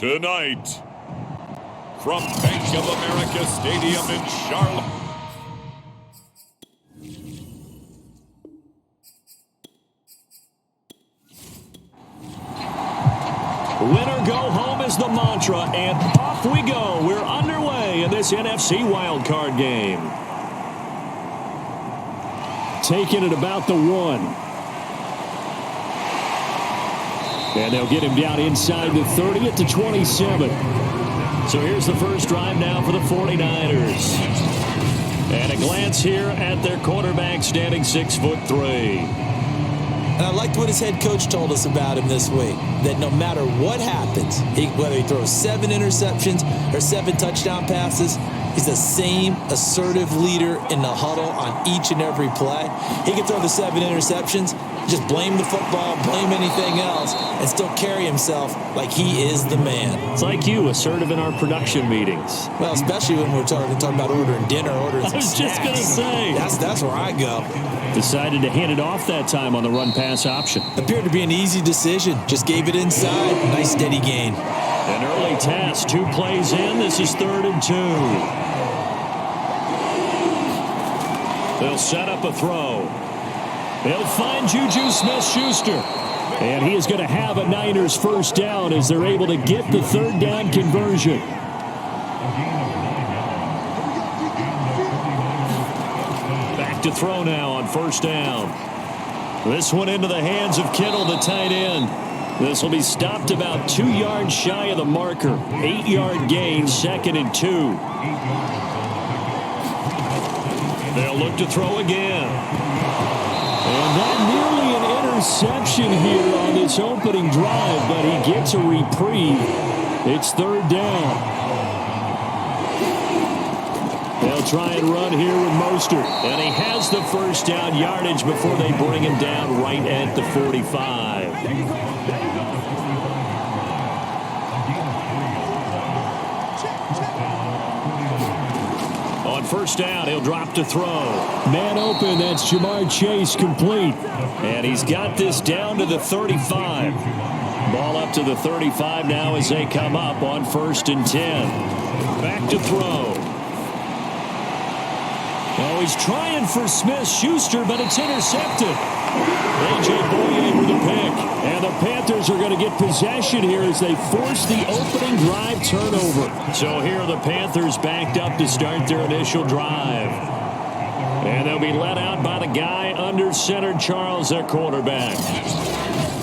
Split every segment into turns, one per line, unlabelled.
Tonight, from Bank of America Stadium in Charlotte.
Winner go home is the mantra, and off we go. We're underway in this NFC wildcard game. Taking it about the 1. And they'll get him down inside the 30 at the 27. So here's the first drive now for the 49ers. And a glance here at their quarterback, standing 6'3".
And I liked what his head coach told us about him this week, that no matter what happens, whether he throws 7 interceptions or 7 touchdown passes, he's the same assertive leader in the huddle on each and every play. He can throw the 7 interceptions, just blame the football, blame anything else, and still carry himself like he is the man.
It's like you, assertive in our production meetings.
Well, especially when we're talking about ordering dinner, ordering some snacks.
I was just going to say.
That's where I go.
Decided to hand it off that time on the run-pass option.
Appeared to be an easy decision. Just gave it inside. Nice steady gain.
An early task. 2 plays in. This is 3rd and 2. They'll set up a throw. They'll find Juju Smith-Schuster. And he is going to have a Niners first down as they're able to get the 3rd down conversion. Back to throw now on 1st down. This one into the hands of Kittle, the tight end. This will be stopped about 2 yards shy of the marker. 8-yard gain, 2nd and 2. They'll look to throw again. And that nearly an interception here on this opening drive, but he gets a reprieve. It's 3rd down. They'll try and run here with Mostert. And he has the first down yardage before they bring him down right at the 45. On 1st down, he'll drop to throw. Man open, that's Jamar Chase, complete. And he's got this down to the 35. Ball up to the 35 now as they come up on 1st and 10. Back to throw. Oh, he's trying for Smith-Schuster, but it's intercepted. A.J. Boye with the pick. And the Panthers are going to get possession here as they force the opening drive turnover. So here are the Panthers backed up to start their initial drive. And they'll be let out by the guy under center, Charles, their quarterback.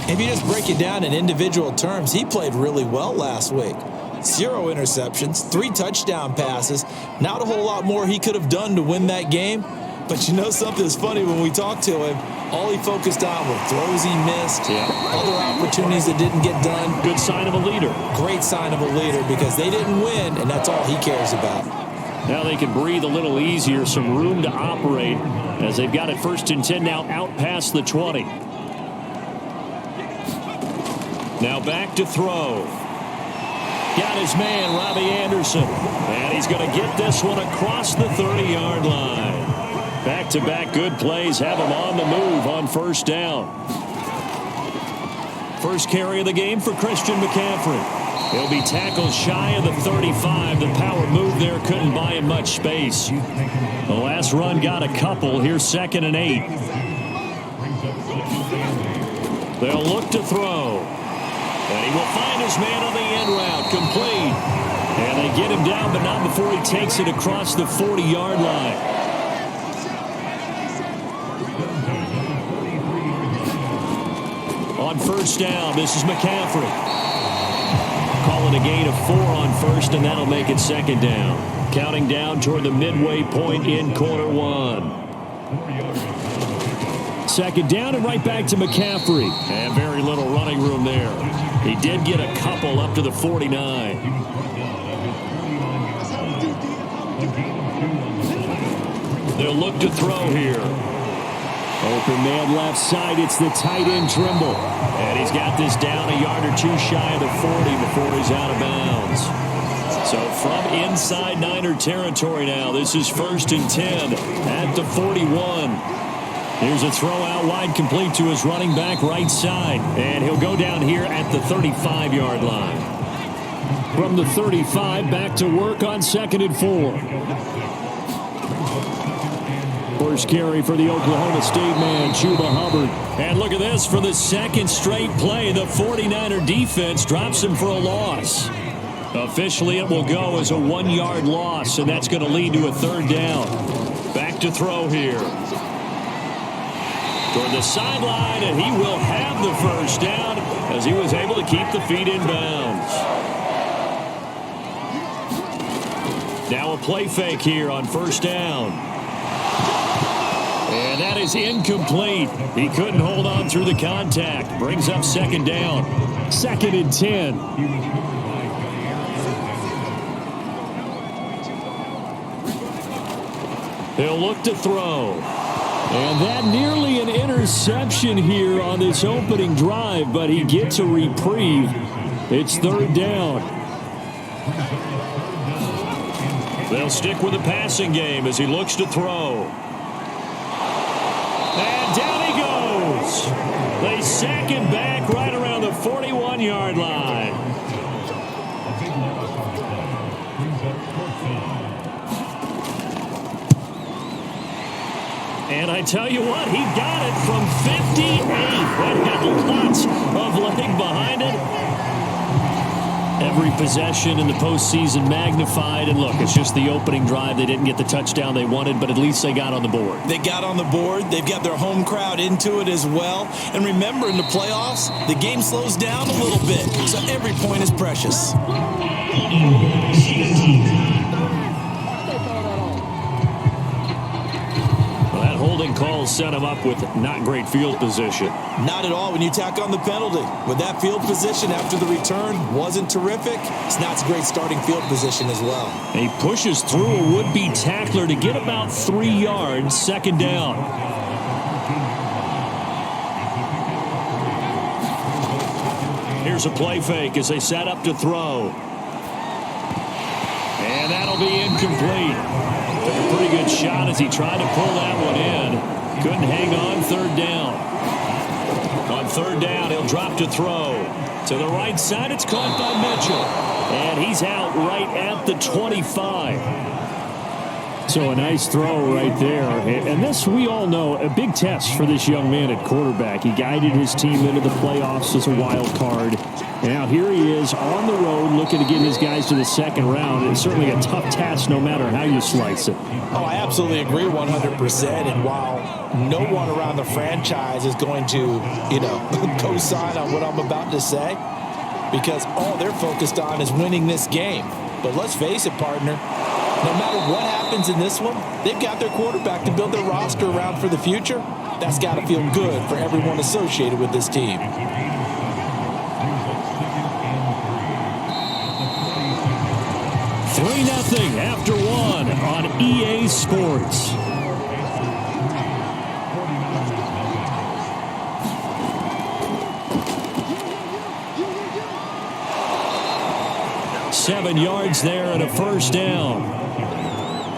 If you just break it down in individual terms, he played really well last week. 0 interceptions, 3 touchdown passes. Not a whole lot more he could have done to win that game. But you know something's funny, when we talked to him, all he focused on were throws he missed, other opportunities that didn't get done.
Good sign of a leader.
Great sign of a leader, because they didn't win, and that's all he cares about.
Now they can breathe a little easier, some room to operate as they've got it 1st and 10 now out past the 20. Now back to throw. Got his man, Robbie Anderson. And he's going to get this one across the 30-yard line. Back-to-back good plays have him on the move on 1st down. First carry of the game for Christian McCaffrey. He'll be tackled shy of the 35. The power move there couldn't buy him much space. The last run got a couple. Here's 2nd and 8. They'll look to throw. And he will find his man on the end route, complete. And they get him down, but not before he takes it across the 40-yard line. On 1st down, this is McCaffrey. Call it a gain of 4 on 1st, and that'll make it 2nd down. Counting down toward the midway point in quarter 1. 2nd down and right back to McCaffrey. And very little running room there. He did get a couple up to the 49. They'll look to throw here. Open man left side. It's the tight end Trimble. And he's got this down a yard or 2 shy of the 40 before he's out of bounds. So from inside Niner territory now, this is 1st and 10 at the 41. Here's a throw out wide, complete to his running back right side. And he'll go down here at the 35-yard line. From the 35, back to work on 2nd and 4. First carry for the Oklahoma State man, Chuba Hubbard. And look at this. For the second straight play, the 49er defense drops him for a loss. Officially, it will go as a 1-yard loss, and that's going to lead to a 3rd down. Back to throw here. Toward the sideline, and he will have the first down as he was able to keep the feet in bounds. Now a play fake here on 1st down. And that is incomplete. He couldn't hold on through the contact. Brings up 2nd down. 2nd and 10. He'll look to throw. And that nearly an interception here on this opening drive, but he gets a reprieve. It's 3rd down. They'll stick with the passing game as he looks to throw. And down he goes. They sack him back right around the 41-yard line. And I tell you what, he got it from 58. That had lots of leg behind it. Every possession in the postseason magnified. And look, it's just the opening drive. They didn't get the touchdown they wanted, but at least they got on the board.
They got on the board. They've got their home crowd into it as well. And remember, in the playoffs, the game slows down a little bit. So every point is precious.
Holding call set him up with not great field position.
Not at all when you tack on the penalty. With that field position after the return wasn't terrific. It's not a great starting field position as well.
He pushes through a would-be tackler to get about 3 yards. 2nd down. Here's a play fake as they set up to throw. And that'll be incomplete. Took a pretty good shot as he tried to pull that one in. Couldn't hang on. 3rd down. On 3rd down, he'll drop to throw. To the right side, it's caught by Mitchell. And he's out right at the 25. So a nice throw right there. And this, we all know, a big test for this young man at quarterback. He guided his team into the playoffs as a wild card. Now here he is on the road looking to get his guys to the 2nd round. It's certainly a tough task no matter how you slice it.
Oh, I absolutely agree 100%. And while no one around the franchise is going to, co-sign on what I'm about to say, because all they're focused on is winning this game. But let's face it, partner, no matter what happens in this one, they've got their quarterback to build their roster around for the future. That's got to feel good for everyone associated with this team.
3-0 after 1 on EA Sports. Seven yards there and a 1st down.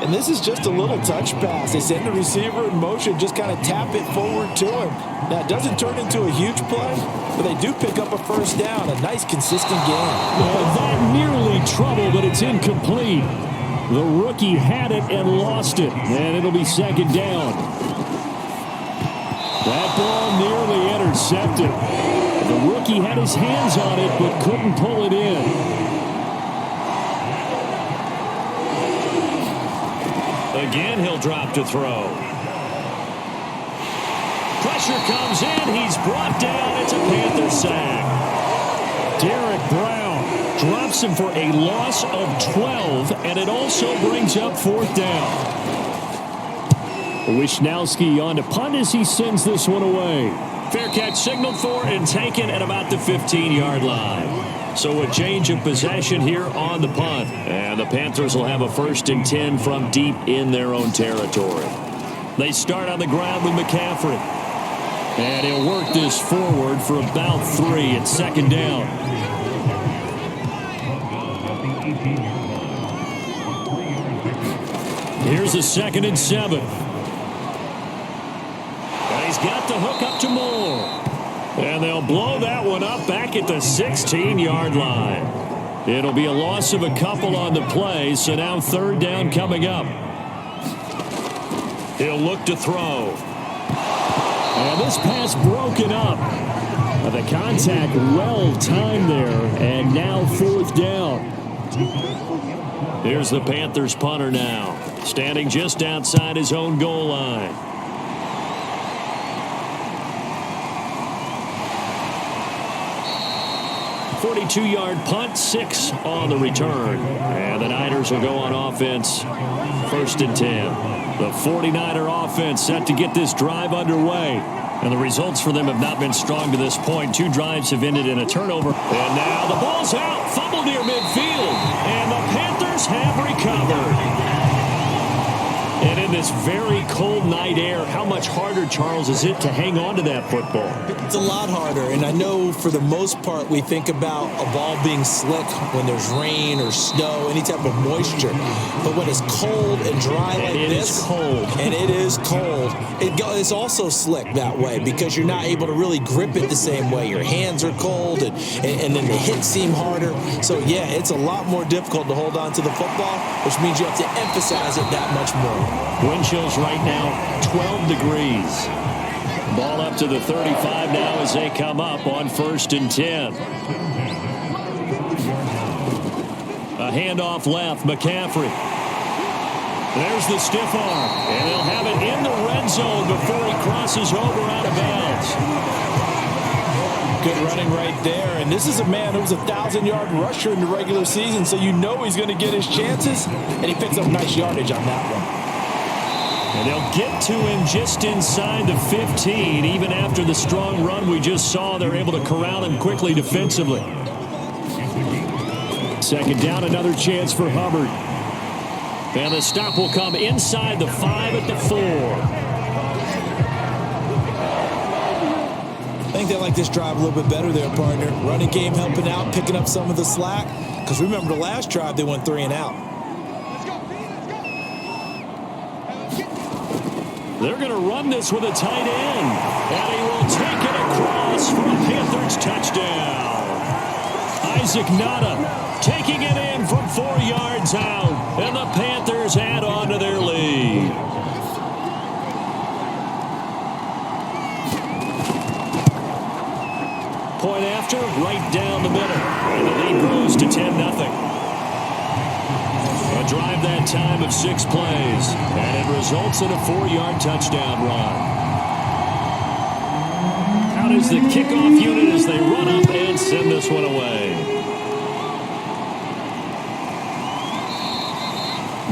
And this is just a little touch pass. They send the receiver in motion, just kind of tap it forward to him. Now, it doesn't turn into a huge play, but they do pick up a 1st down. A nice, consistent game.
That nearly trouble, but it's incomplete. The rookie had it and lost it, and it'll be 2nd down. That ball nearly intercepted. The rookie had his hands on it, but couldn't pull it in. Again, he'll drop to throw. Pressure comes in. He's brought down. It's a Panther sack. Derek Brown drops him for a loss of 12, and it also brings up 4th down. Wishnowski on to punt as he sends this one away. Fair catch signaled for and taken at about the 15-yard line. So a change of possession here on the punt. And the Panthers will have a 1st and 10 from deep in their own territory. They start on the ground with McCaffrey. And he'll work this forward for about 3 at 2nd down. Here's a 2nd and 7. And he's got the hook up to Moore. And they'll blow that one up back at the 16-yard line. It'll be a loss of a couple on the play, so now third down coming up. He'll look to throw. And this pass broken up. The contact well timed there, and now fourth down. Here's the Panthers punter now, standing just outside his own goal line. .42-yard punt, 6 on the return. And the Niners will go on offense, 1st and 10. The 49er offense set to get this drive underway. And the results for them have not been strong to this point. 2 drives have ended in a turnover. And now the ball's out, fumbled near midfield. And the Panthers have recovered. And in this very cold night air, how much harder, Charles, is it to hang on to that football?
It's a lot harder, and I know for the most part we think about a ball being slick when there's rain or snow, any type of moisture. But when it's cold and dry like this, and it is cold, it's also slick that way because you're not able to really grip it the same way. Your hands are cold, and then the hits seem harder. So, yeah, it's a lot more difficult to hold on to the football, which means you have to emphasize it that much more.
Wind chills right now, 12 degrees. Ball up to the 35 now as they come up on 1st and 10. A handoff left, McCaffrey. There's the stiff arm, and they'll have it in the red zone before he crosses over out of bounds.
Good running right there, and this is a man who was a 1,000-yard rusher in the regular season, so you know he's going to get his chances, and he picks up nice yardage on that one.
And they'll get to him just inside the 15. Even after the strong run we just saw, they're able to corral him quickly defensively. 2nd down, another chance for Hubbard. And the stop will come inside the 5 at the 4.
I think they like this drive a little bit better there, partner. Running game helping out, picking up some of the slack. Because remember the last drive, they went 3 and out.
They're going to run this with a tight end. And he will take it across for a Panthers touchdown. Isaac Nada taking it in from 4 yards out. And the Panthers add on to their lead. Point after, right down the middle. And the lead grows to 10-0. A drive that time of 6 plays, and it results in a 4-yard touchdown run. Out is the kickoff unit as they run up and send this one away.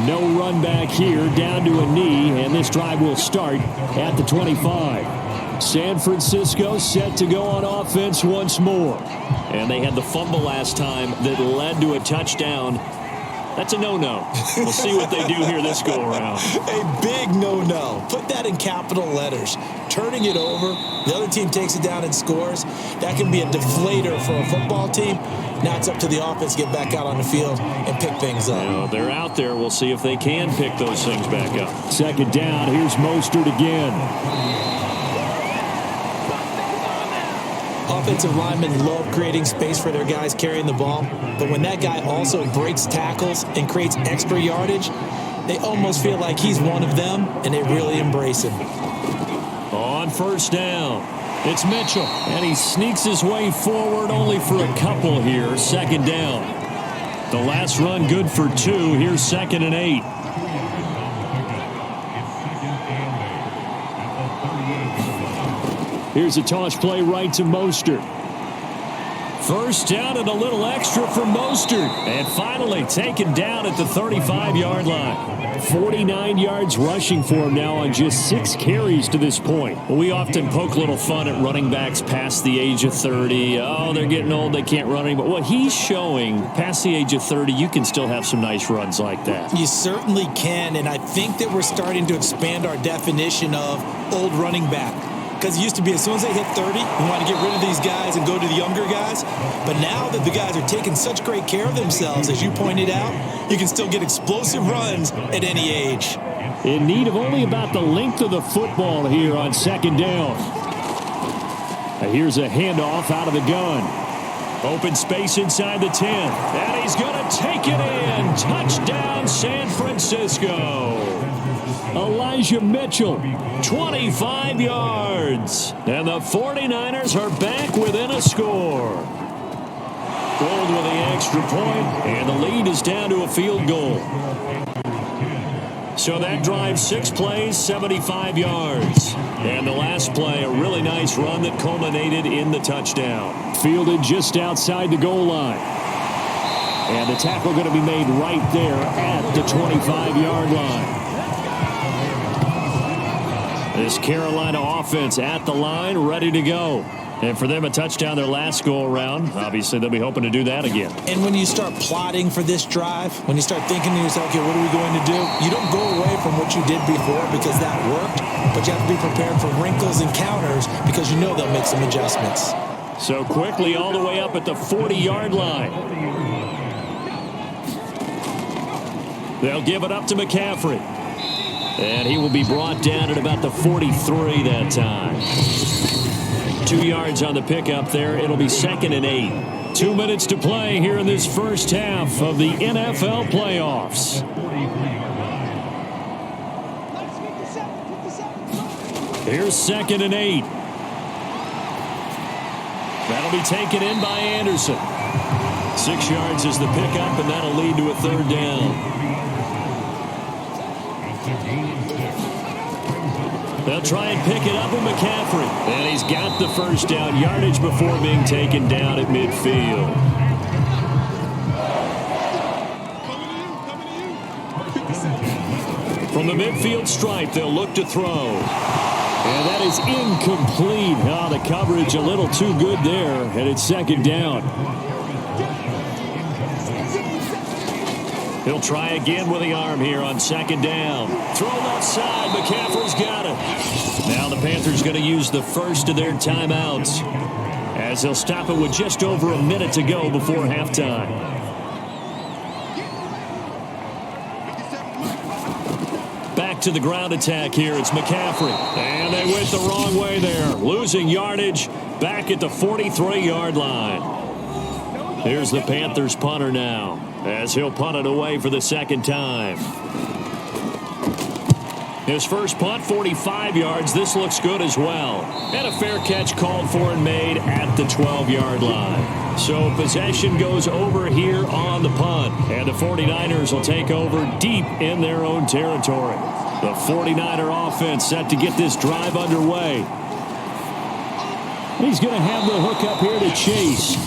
No run back here, down to a knee, and this drive will start at the 25. San Francisco set to go on offense once more. And they had the fumble last time that led to a touchdown. That's a no-no. We'll see what they do here this go-around.
A big no-no. Put that in capital letters. Turning it over, the other team takes it down and scores. That can be a deflator for a football team. Now it's up to the offense to get back out on the field and pick things up.
You know, they're out there. We'll see if they can pick those things back up. 2nd down. Here's Mostert again.
Offensive linemen love creating space for their guys carrying the ball, but when that guy also breaks tackles and creates extra yardage, they almost feel like he's one of them, and they really embrace him.
On 1st down, it's Mitchell, and he sneaks his way forward only for a couple here. 2nd down. The last run good for 2. Here's 2nd and 8. Here's a toss play right to Mostert. 1st down and a little extra for Mostert. And finally taken down at the 35-yard line. 49 yards rushing for him now on just 6 carries to this point. Well, we often poke a little fun at running backs past the age of 30. Oh, they're getting old, they can't run anymore. Well, he's showing past the age of 30, you can still have some nice runs like that.
You certainly can, and I think that we're starting to expand our definition of old running back. Because it used to be as soon as they hit 30, we want to get rid of these guys and go to the younger guys. But now that the guys are taking such great care of themselves, as you pointed out, you can still get explosive runs at any age.
In need of only about the length of the football here on 2nd down. Here's a handoff out of the gun. Open space inside the 10. And he's going to take it in. Touchdown, San Francisco. Elijah Mitchell, 25 yards. And the 49ers are back within a score. Gold with the extra point, and the lead is down to a field goal. So that drive, 6 plays, 75 yards. And the last play, a really nice run that culminated in the touchdown. Fielded just outside the goal line. And the tackle going to be made right there at the 25-yard line. This Carolina offense at the line, ready to go. And for them, a touchdown their last go-around. Obviously, they'll be hoping to do that again.
And when you start plotting for this drive, when you start thinking to yourself, okay, what are we going to do? You don't go away from what you did before because that worked, but you have to be prepared for wrinkles and counters because you know they'll make some adjustments.
So quickly all the way up at the 40-yard line. They'll give it up to McCaffrey. And he will be brought down at about the 43 that time. 2 yards on the pickup there. It'll be 2nd and 8. 2 minutes to play here in this first half of the NFL playoffs. Here's 2nd and 8. That'll be taken in by Anderson. 6 yards is the pickup, and that'll lead to a 3rd down. They'll try and pick it up with McCaffrey. And he's got the first down yardage before being taken down at midfield. From the midfield stripe, they'll look to throw. And that is incomplete. Oh, the coverage a little too good there. And it's 2nd down. He'll try again with the arm here on 2nd down. Throw left side. McCaffrey's got it. Now the Panthers going to use the first of their timeouts as they'll stop it with just over a minute to go before halftime. Back to the ground attack here. It's McCaffrey. And they went the wrong way there. Losing yardage back at the 43-yard line. Here's the Panthers punter now, as he'll punt it away for the 2nd time. His first punt, 45 yards. This looks good as well. And a fair catch called for and made at the 12-yard line. So possession goes over here on the punt. And the 49ers will take over deep in their own territory. The 49er offense set to get this drive underway. He's going to have the hook up here to Chase.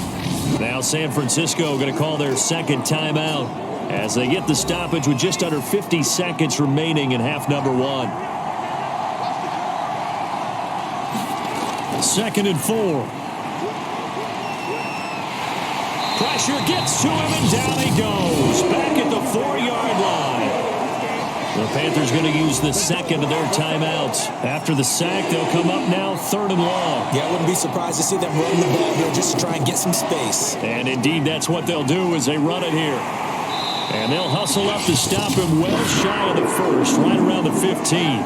Now San Francisco going to call their 2nd timeout as they get the stoppage with just under 50 seconds remaining in half number 1. 2nd and 4. Pressure gets to him and down he goes. Back at the 4-yard line. The Panthers going to use the 2nd of their timeouts. After the sack, they'll come up now 3rd and long.
Yeah, I wouldn't be surprised to see them run the ball here just to try and get some space.
And indeed, that's what they'll do as they run it here. And they'll hustle up to stop him well shy of the 1st, right around the 15.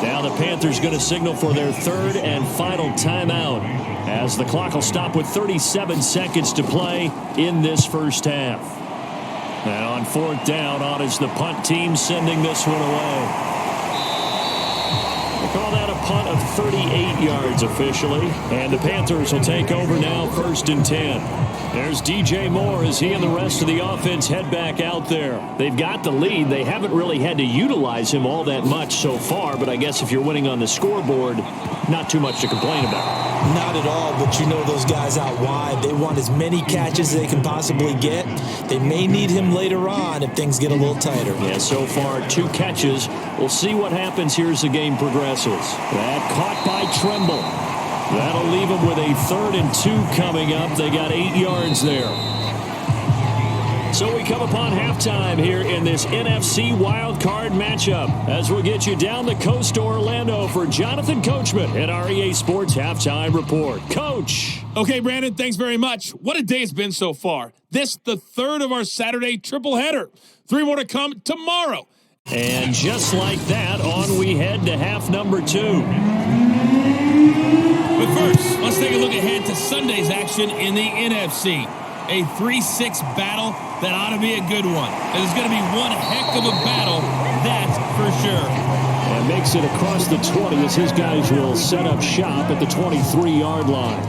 Now the Panthers going to signal for their 3rd and final timeout as the clock will stop with 37 seconds to play in this first half. Now on 4th down, on is the punt team sending this one away. They call that a punt of 38 yards officially. And the Panthers will take over now 1st and 10. There's DJ Moore as he and the rest of the offense head back out there. They've got the lead. They haven't really had to utilize him all that much so far, but I guess if you're winning on the scoreboard, not too much to complain about.
Not at all, but you know those guys out wide, they want as many catches as they can possibly get. They may need him later on if things get a little tighter.
Yeah, so far 2 catches. We'll see what happens here as the game progresses. That caught by Tremble. That'll leave them with a 3rd and 2 coming up. They got 8 yards there. So we come upon halftime here in this NFC wildcard matchup as we'll get you down the coast to Orlando for Jonathan Coachman at our EA Sports Halftime Report. Coach.
Okay, Brandon, thanks very much. What a day it's been so far. This, the 3rd of our Saturday triple header. 3 more to come tomorrow.
And just like that, on we head to half number 2.
But first, let's take a look ahead to Sunday's action in the NFC. A 3-6 battle that ought to be a good one. It's going to be one heck of a battle, that's for sure.
And makes it across the 20 as his guys will set up shop at the 23-yard line.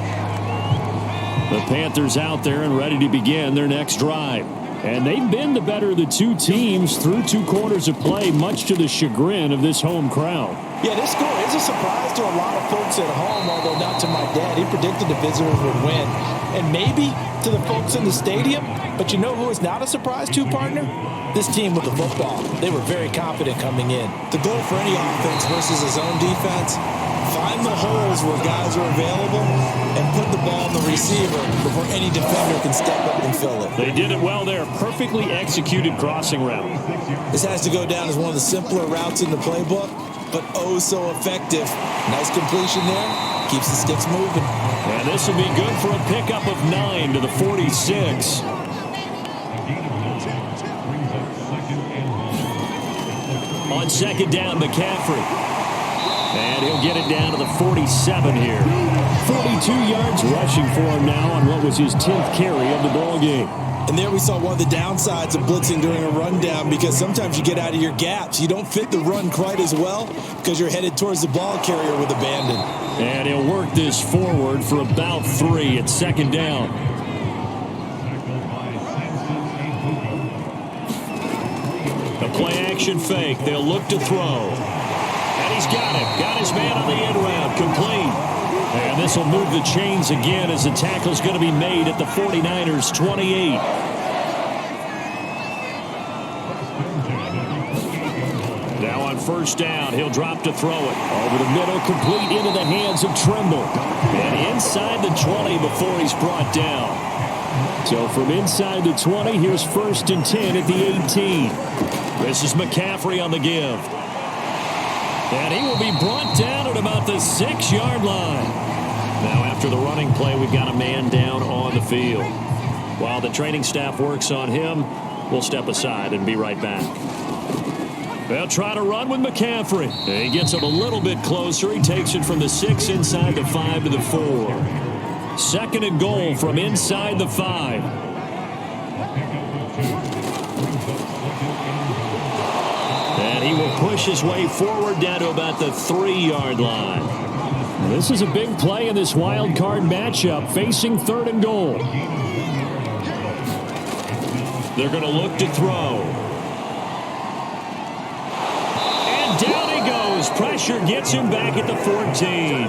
The Panthers out there and ready to begin their next drive. And they've been the better of the two teams through 2 quarters of play, much to the chagrin of this home crowd.
Yeah, this score is a surprise to a lot of folks at home, although not to my dad. He predicted the visitors would win. And maybe to the folks in the stadium. But you know who is not a surprise to, partner? This team with the football. They were very confident coming in. The goal for any offense versus his own defense, find the holes where guys are available and put the ball in the receiver before any defender can step up and fill it.
They did it well there. Perfectly executed crossing route.
This has to go down as one of the simpler routes in the playbook, but oh so effective. Nice completion there. Keeps the sticks moving.
And this will be good for a pickup of 9 to the 46. On second down, McCaffrey. And he'll get it down to the 47 here. 42 yards rushing for him now on what was his 10th carry of the ball game.
And there we saw one of the downsides of blitzing during a rundown, because sometimes you get out of your gaps. You don't fit the run quite as well because you're headed towards the ball carrier with abandon.
And he'll work this forward for about 3 at second down. The play-action fake. They'll look to throw. And he's got it. Got his man on the end route. Complete. And this will move the chains again as the tackle's going to be made at the 49ers' 28. Now on first down, he'll drop to throw it. Over the middle, complete into the hands of Trimble. And inside the 20 before he's brought down. So from inside the 20, here's 1st and 10 at the 18. This is McCaffrey on the give. And he will be brought down at about the 6-yard line. Now after the running play, we've got a man down on the field. While the training staff works on him, we'll step aside and be right back. They'll try to run with McCaffrey. He gets him a little bit closer. He takes it from the 6 inside the 5 to the 4. 2nd and goal from inside the 5. And he will push his way forward down to about the 3-yard line. This is a big play in this wild card matchup, facing 3rd and goal. They're going to look to throw. And down he goes. Pressure gets him back at the 14.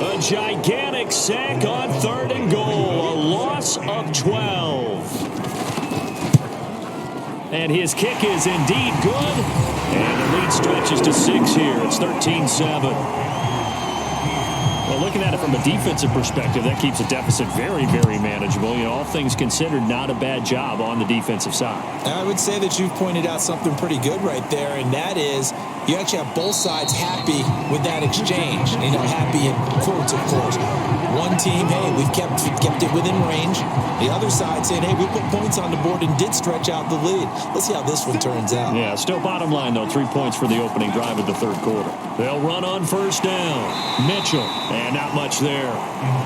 A gigantic sack on 3rd and goal. A loss of 12. And his kick is indeed good. And the lead stretches to 6 here. It's 13-7. Well, looking at it from a defensive perspective, that keeps the deficit very, very manageable. You know, all things considered, not a bad job on the defensive side.
I would say that you've pointed out something pretty good right there, and that is you actually have both sides happy with that exchange. You know, happy in quotes, of course. One team, hey, we've kept it within range. The other side saying, hey, we put points on the board and did stretch out the lead. Let's see how this one turns out.
Yeah, still bottom line, though, 3 points for the opening drive of the 3rd quarter. They'll run on first down. Mitchell, and not much there.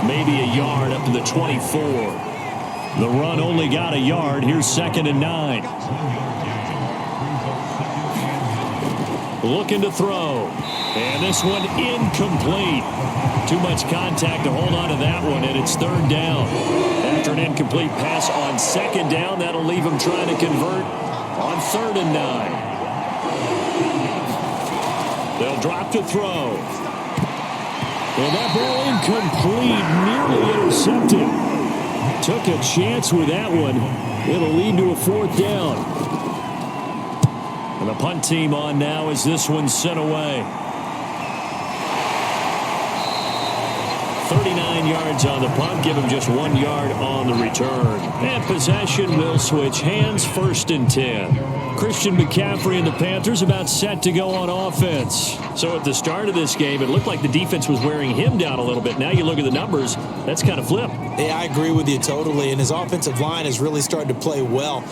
Maybe a yard up to the 24. The run only got a yard. Here's 2nd and 9. Looking to throw. And this one incomplete. Too much contact to hold on to that one, and it's 3rd down. After an incomplete pass on 2nd down, that'll leave him trying to convert on 3rd and 9. They'll drop to throw. And that ball incomplete, nearly intercepted. Took a chance with that one. It'll lead to a 4th down. And the punt team on now as this one's sent away. 39 yards on the punt, give him just 1 yard on the return. And possession will switch hands, 1st and 10. Christian McCaffrey and the Panthers about set to go on offense. So at the start of this game, it looked like the defense was wearing him down a little bit. Now you look at the numbers, that's kind of flipped.
Yeah, I agree with you totally. And his offensive line has really started to play well.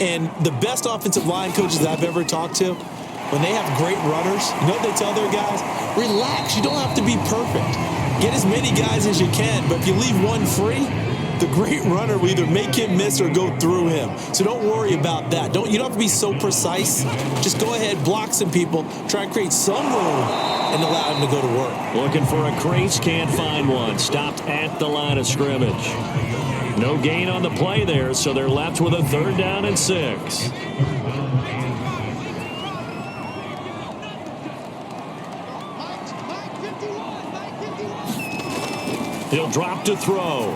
And the best offensive line coaches that I've ever talked to, when they have great runners, you know what they tell their guys? Relax. You don't have to be perfect. Get as many guys as you can, but if you leave one free, the great runner will either make him miss or go through him. So don't worry about that. You don't have to be so precise. Just go ahead, block some people, try and create some room, and allow him to go to work.
Looking for a crease, can't find one. Stopped at the line of scrimmage. No gain on the play there, so they're left with a 3rd down and 6. He'll drop to throw.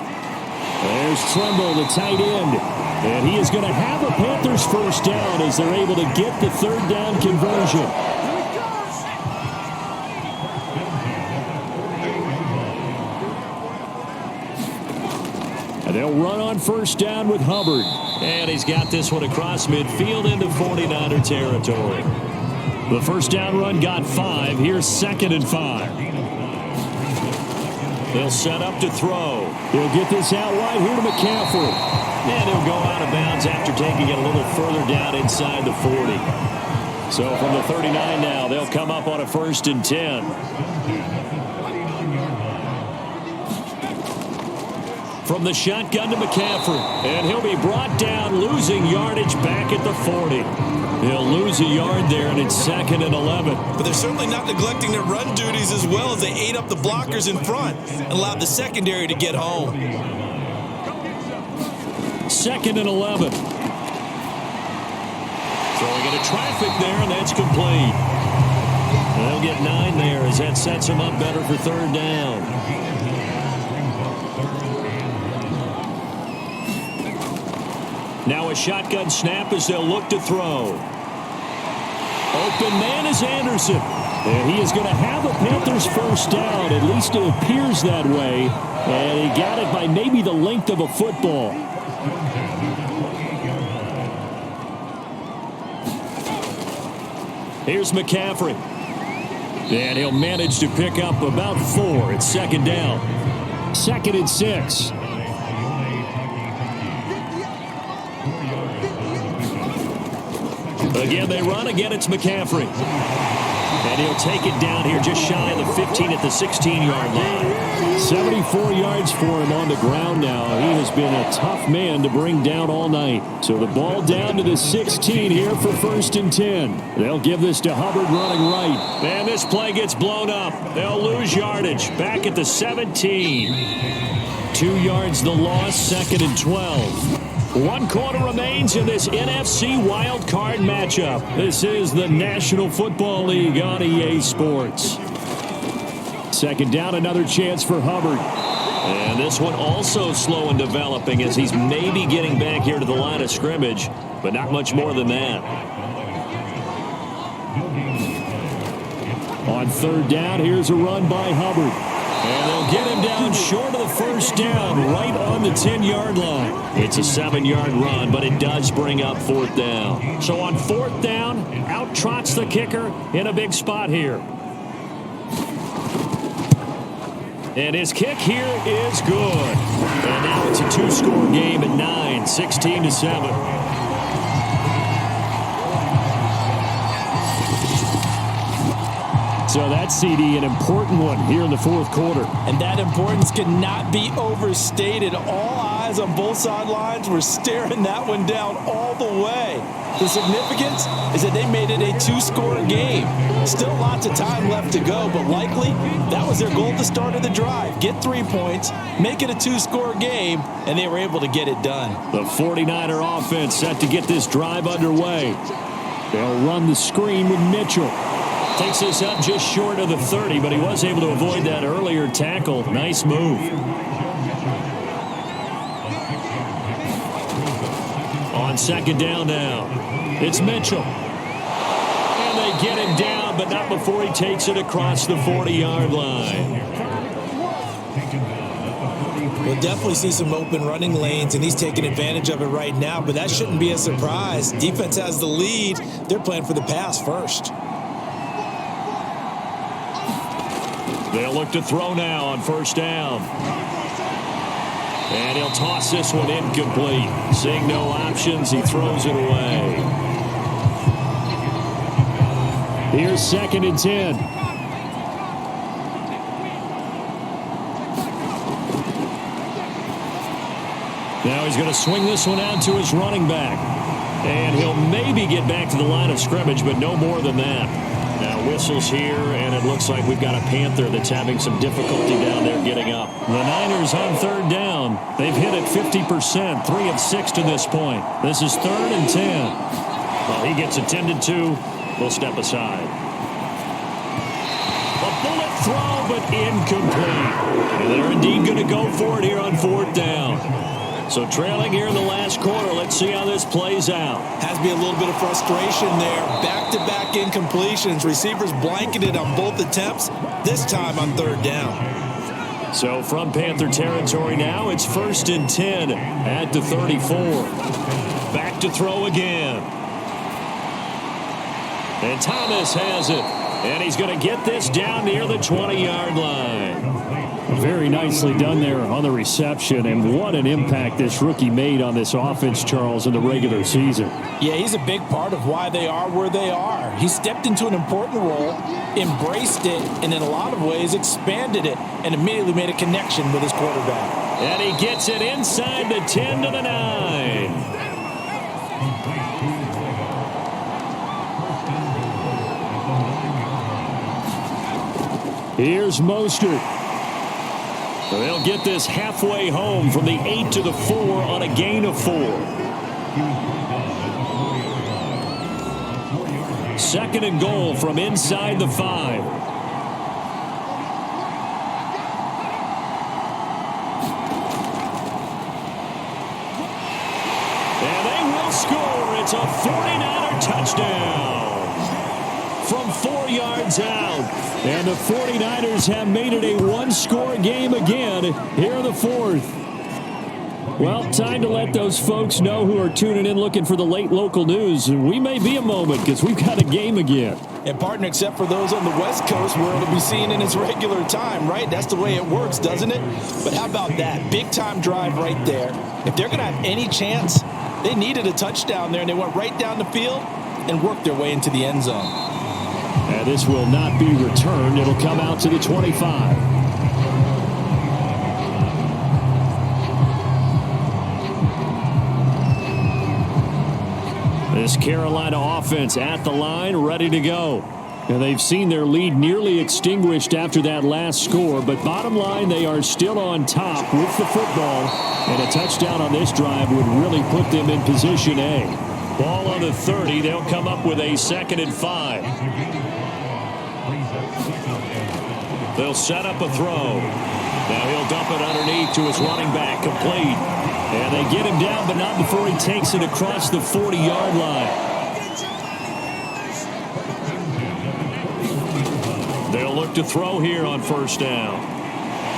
There's Trimble, the tight end. And he is going to have a Panthers 1st down as they're able to get the 3rd down conversion. And they'll run on 1st down with Hubbard. And he's got this one across midfield into 49er territory. The 1st down run got 5. Here's 2nd and 5. They'll set up to throw. He'll get this out wide here to McCaffrey. And he'll go out of bounds after taking it a little further down inside the 40. So from the 39 now, they'll come up on a 1st and 10. From the shotgun to McCaffrey. And he'll be brought down, losing yardage back at the 40. He'll lose a yard there, and it's 2nd and 11.
But they're certainly not neglecting their run duties as well as they ate up the blockers in front and allowed the secondary to get home.
2nd and 11. Throwing into traffic there, and that's complete. They'll get 9 there as that sets them up better for 3rd down. Now a shotgun snap as they'll look to throw. Open man is Anderson. And he is going to have a Panthers 1st down. At least it appears that way. And he got it by maybe the length of a football. Here's McCaffrey. And he'll manage to pick up about 4. It's 2nd down. 2nd and 6. Again, they run. Again, it's McCaffrey. And he'll take it down here just shy of the 15 at the 16-yard line. 74 yards for him on the ground now. He has been a tough man to bring down all night. So the ball down to the 16 here for 1st and 10. They'll give this to Hubbard running right. And this play gets blown up. They'll lose yardage back at the 17. 2 yards the loss, 2nd and 12. 1 quarter remains in this NFC wild card matchup. This is the National Football League on EA Sports. 2nd down, another chance for Hubbard. And this one also slow in developing as he's maybe getting back here to the line of scrimmage, but not much more than that. On 3rd down, here's a run by Hubbard. And they'll get him down short of the 1st down, right on the 10-yard line. It's a 7-yard run, but it does bring up 4th down. So on 4th down, out trots the kicker in a big spot here. And his kick here is good. And now it's a 2-score game at 9, 16-7. So that CD, an important one here in the 4th quarter.
And that importance cannot be overstated. All eyes on both sidelines were staring that one down all the way. The significance is that they made it a 2-score game. Still lots of time left to go, but likely that was their goal at the start of the drive. Get 3 points, make it a 2-score game, and they were able to get it done.
The 49er offense set to get this drive underway. They'll run the screen with Mitchell. Takes this up just short of the 30, but he was able to avoid that earlier tackle. Nice move. On 2nd down now, it's Mitchell. And they get him down, but not before he takes it across the 40-yard line.
We'll definitely see some open running lanes, and he's taking advantage of it right now, but that shouldn't be a surprise. Defense has the lead. They're playing for the pass first.
They'll look to throw now on 1st down. And he'll toss this one incomplete. Seeing no options, he throws it away. Here's 2nd and 10. Now he's going to swing this one out to his running back. And he'll maybe get back to the line of scrimmage, but no more than that. Now whistles here, and it looks like we've got a Panther that's having some difficulty down there getting up. The Niners on third down. They've hit it 50%, 3 of 6 to this point. This is 3rd and 10. Well, he gets attended to. We'll step aside. A bullet throw, but incomplete. And they're indeed going to go for it here on 4th down. So trailing here in the last quarter. Let's see how this plays out.
Has to be a little bit of frustration there. Back-to-back incompletions. Receivers blanketed on both attempts, this time on 3rd down.
So from Panther territory now, it's 1st and 10 at the 34. Back to throw again. And Thomas has it. And he's going to get this down near the 20-yard line.
Very nicely done there on the reception, and what an impact this rookie made on this offense, Charles, in the regular season.
Yeah, he's a big part of why they are where they are. He stepped into an important role, embraced it, and in a lot of ways expanded it, and immediately made a connection with his quarterback.
And he gets it inside the 10 to the 9.
Here's Mostert.
They'll get this halfway home from the 8 to the 4 on a gain of 4. 2nd and goal from inside the 5. And they will score. It's a 49er touchdown from 4 yards out. And the 49ers have made it a one-score game again here in the 4th. Well, time to let those folks know who are tuning in looking for the late local news. And we may be a moment because we've got a game again.
And partner, except for those on the West Coast where it'll be seen in its regular time, right? That's the way it works, doesn't it? But how about that? Big-time drive right there. If they're going to have any chance, they needed a touchdown there, and they went right down the field and worked their way into the end zone.
And this will not be returned. It'll come out to the 25. This Carolina offense at the line, ready to go. And they've seen their lead nearly extinguished after that last score. But bottom line, they are still on top with the football. And a touchdown on this drive would really put them in position A. Ball on the 30. They'll come up with a 2nd and 5. They'll set up a throw. Now he'll dump it underneath to his running back, complete. And they get him down, but not before he takes it across the 40-yard line. They'll look to throw here on 1st down.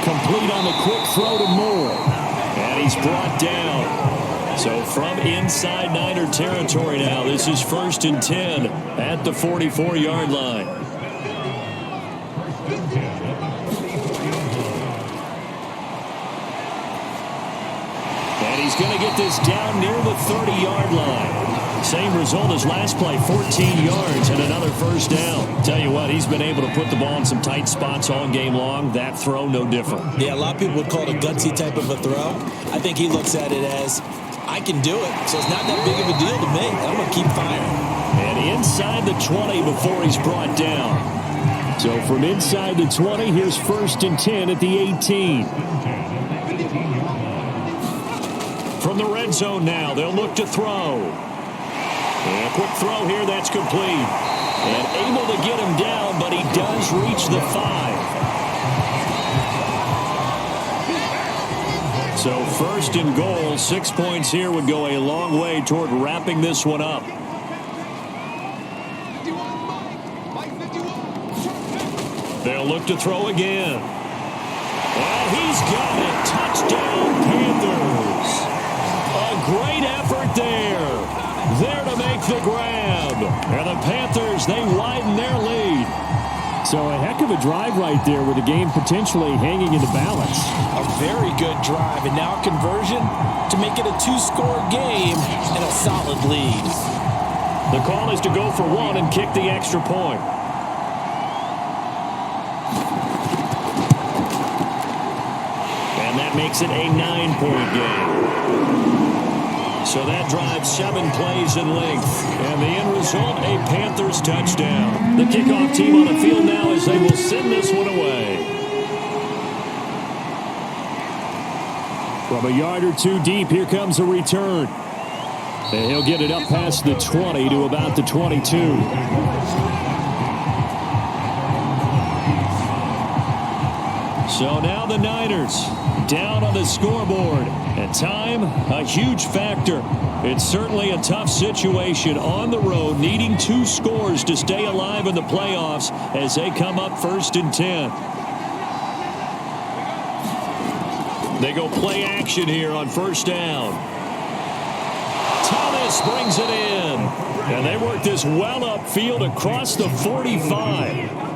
Complete on the quick throw to Moore. And he's brought down. So from inside Niner territory now, this is 1st and 10 at the 44-yard line. He's going to get this down near the 30-yard line. Same result as last play, 14 yards and another 1st down. Tell you what, he's been able to put the ball in some tight spots all game long. That throw, no different.
Yeah, a lot of people would call it a gutsy type of a throw. I think he looks at it as, I can do it, so it's not that big of a deal to me. I'm going to keep firing.
And inside the 20 before he's brought down. So from inside the 20, here's 1st and 10 at the 18. From the red zone now, they'll look to throw. And a quick throw here, that's complete. And able to get him down, but he does reach the 5. So 1st and goal, 6 points here would go a long way toward wrapping this one up. They'll look to throw again. And he's got it. Touchdown, Panthers. A great effort there. There to make the grab. And the Panthers, they widen their lead.
So a heck of a drive right there with the game potentially hanging in the balance.
A very good drive, and now a conversion to make it a 2-score game and a solid lead.
The call is to go for 1 and kick the extra point. and that makes it a 9-point game. So that drives 7 plays in length. And the end result, a Panthers touchdown. The kickoff team on the field now as they will send this one away.
From a yard or two deep, here comes a return. And he'll get it up past the 20 to about the 22.
So now the Niners down on the scoreboard. And time, a huge factor. It's certainly a tough situation on the road, needing 2 scores to stay alive in the playoffs as they come up 1st and 10. They go play action here on 1st down. Thomas brings it in. And they work this well upfield across the 45.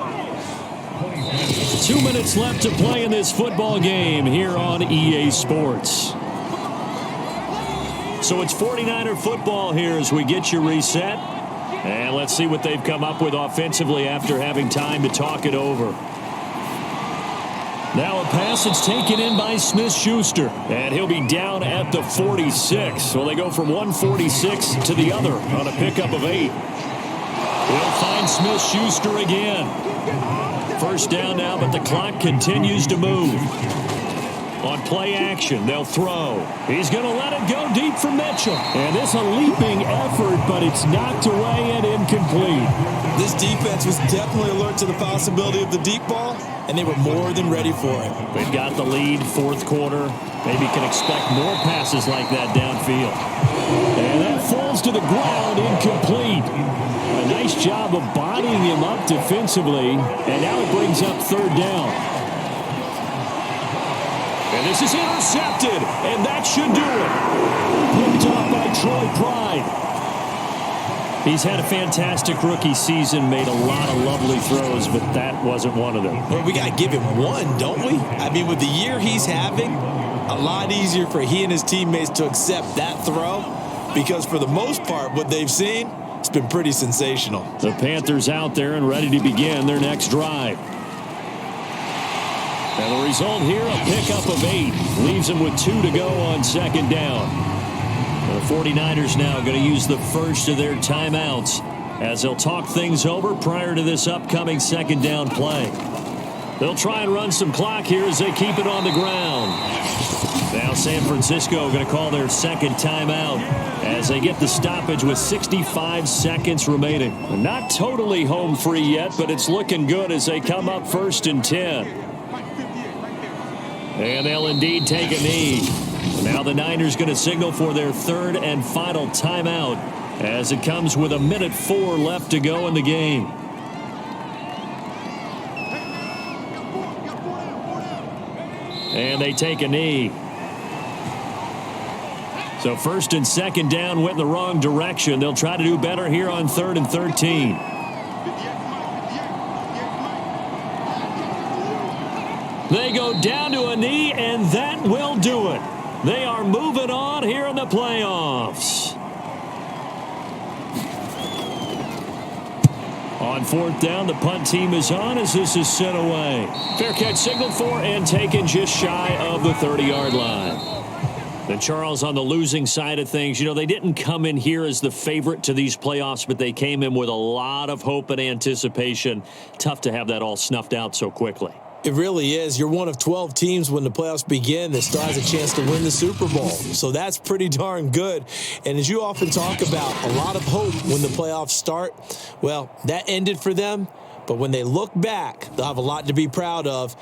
2 minutes left to play in this football game here on EA Sports. So it's 49er football here as we get you reset. And let's see what they've come up with offensively after having time to talk it over. Now a pass that's taken in by Smith-Schuster. And he'll be down at the 46. So they go from 146 to the other on a pickup of 8. He'll find Smith-Schuster again. 1st down now, but the clock continues to move. On play action, they'll throw. He's going to let it go deep for Mitchell.
And this a leaping effort, but it's knocked away and incomplete.
This defense was definitely alert to the possibility of the deep ball, and they were more than ready for it.
They've got the lead, 4th quarter. Maybe can expect more passes like that downfield.
And that falls to the ground, incomplete. A nice job of bodying him up defensively, and now it brings up 3rd down.
And this is intercepted, and that should do it.
Picked up by Troy Pride.
He's had a fantastic rookie season, made a lot of lovely throws, but that wasn't one of them.
Well, we got to give him one, don't we? I mean, with the year he's having, a lot easier for he and his teammates to accept that throw because for the most part, what they've seen, it's been pretty sensational.
The Panthers out there and ready to begin their next drive. And the result here, a pickup of 8. Leaves them with 2 to go on 2nd down. The 49ers now going to use the first of their timeouts as they'll talk things over prior to this upcoming 2nd down play. They'll try and run some clock here as they keep it on the ground. Now San Francisco going to call their 2nd timeout as they get the stoppage with 65 seconds remaining. Not totally home free yet, but it's looking good as they come up 1st and 10. And they'll indeed take a knee. Now the Niners going to signal for their 3rd and final timeout as it comes with 1:04 left to go in the game. And they take a knee. So 1st and 2nd down went in the wrong direction. They'll try to do better here on 3rd and 13. They go down to a knee, and that will do it. They are moving on here in the playoffs. On 4th down, the punt team is on as this is sent away. Fair catch signaled for and taken just shy of the 30-yard line. And Charles, on the losing side of things, you know, they didn't come in here as the favorite to these playoffs, but they came in with a lot of hope and anticipation. Tough to have that all snuffed out so quickly.
It really is. You're one of 12 teams when the playoffs begin that still has a chance to win the Super Bowl. So that's pretty darn good. And as you often talk about, a lot of hope when the playoffs start. Well, that ended for them. But when they look back, they'll have a lot to be proud of.